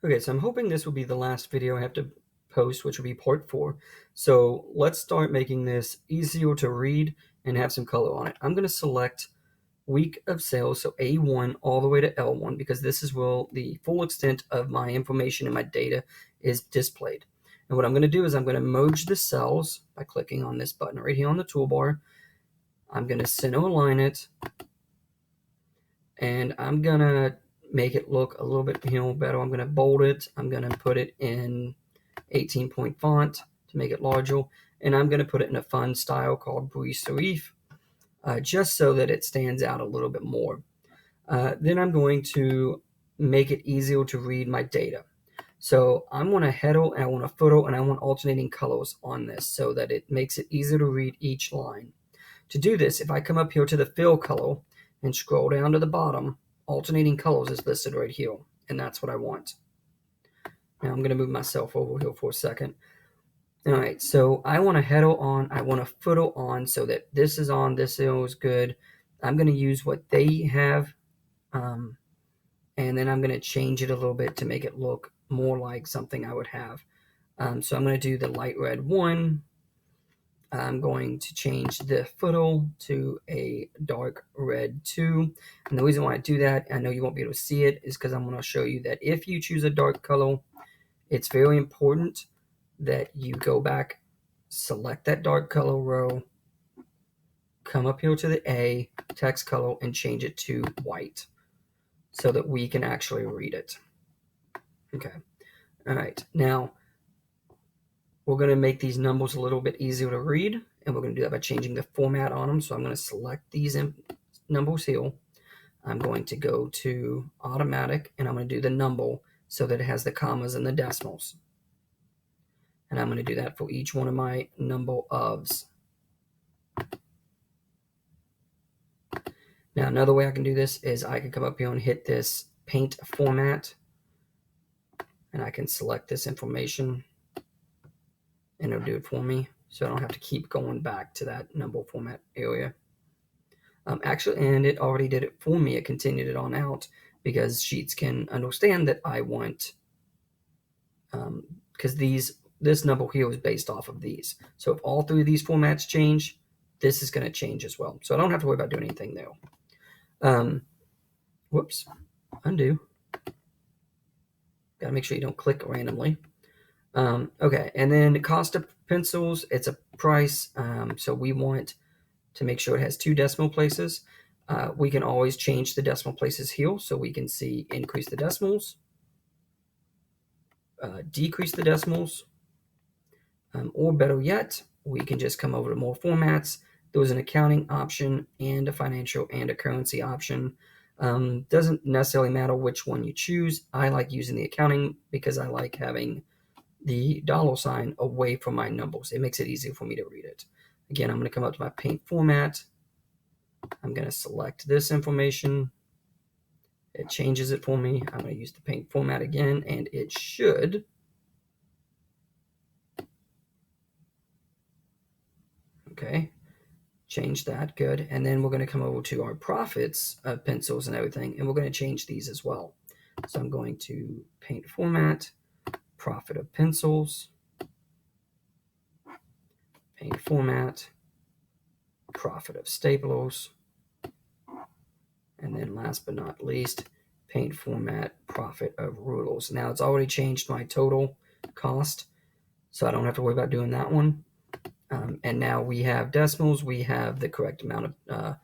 Okay, so I'm hoping this will be the last video I have to post, which will be part 4. So let's start making this easier to read and have some color on it. I'm going to select week of sales, so A1 all the way to L1, because this is where the full extent of my information and my data is displayed. And what I'm going to do is I'm going to merge the cells by clicking on this button right here on the toolbar. I'm going to center align it, and I'm going to make it look a little bit better. I'm going to bold it. I'm going to put it in 18-point font to make it larger, and I'm going to put it in a fun style called brise serif, just so that it stands out a little bit more. Then I'm going to make it easier to read my data. So I want a header and I want a footer and I want alternating colors on this so that it makes it easier to read each line. To do this, if I come up here to the fill color and scroll down to the bottom, alternating colors is listed right here, and that's what I want. Now I'm going to move myself over here for a second. All right, so I want a header on, I want a footer on, so that this is on, this is good. I'm going to use what they have, and then I'm going to change it a little bit to make it look more like something I would have. So I'm going to do the light red one. I'm going to change the footer to a dark red 2. And the reason why I do that, I know you won't be able to see it, is because I'm going to show you that if you choose a dark color, it's very important that you go back, select that dark color row, come up here to the A, text color, and change it to white so that we can actually read it. Okay. All right. Now, we're going to make these numbers a little bit easier to read, and we're going to do that by changing the format on them. So I'm going to select these numbers here. I'm going to go to automatic, and I'm going to do the number so that it has the commas and the decimals. And I'm going to do that for each one of my number ofs. Now, another way I can do this is I can come up here and hit this paint format, and I can select this information, and it'll do it for me, so I don't have to keep going back to that number format area. Actually, and it already did it for me. It continued it on out because Sheets can understand that I want, because this number here is based off of these. So if all 3 of these formats change, this is going to change as well. So I don't have to worry about doing anything there. Whoops, undo. Got to make sure you don't click randomly. Okay, and then cost of pencils, it's a price. So we want to make sure it has 2 decimal places. We can always change the decimal places here, so we can see increase the decimals, decrease the decimals, or better yet, we can just come over to more formats. There's an accounting option and a financial and a currency option. Doesn't necessarily matter which one you choose. I like using the accounting because I like having the $ away from my numbers. It makes it easier for me to read it. Again, I'm going to come up to my paint format. I'm going to select this information. It changes it for me. I'm going to use the paint format again, and it should okay, change that, good. And then we're going to come over to our profits of pencils and everything, and we're going to change these as well. So I'm going to paint format, profit of pencils, paint format, profit of staplers, and then last but not least, paint format, profit of rulers. Now it's already changed my total cost, so I don't have to worry about doing that one. And now we have decimals. We have the correct amount of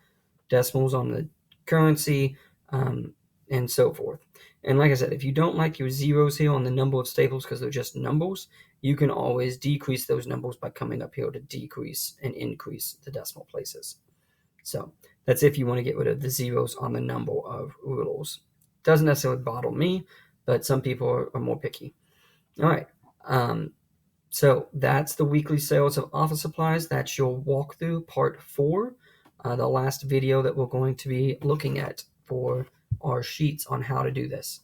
decimals on the currency, and so forth. And like I said, if you don't like your zeros here on the number of staples because they're just numbers, you can always decrease those numbers by coming up here to decrease and increase the decimal places. So that's if you want to get rid of the zeros on the number of rulers. Doesn't necessarily bother me, but some people are more picky. All right. So that's the weekly sales of office supplies. That's your walkthrough part 4, the last video that we're going to be looking at for our sheets on how to do this.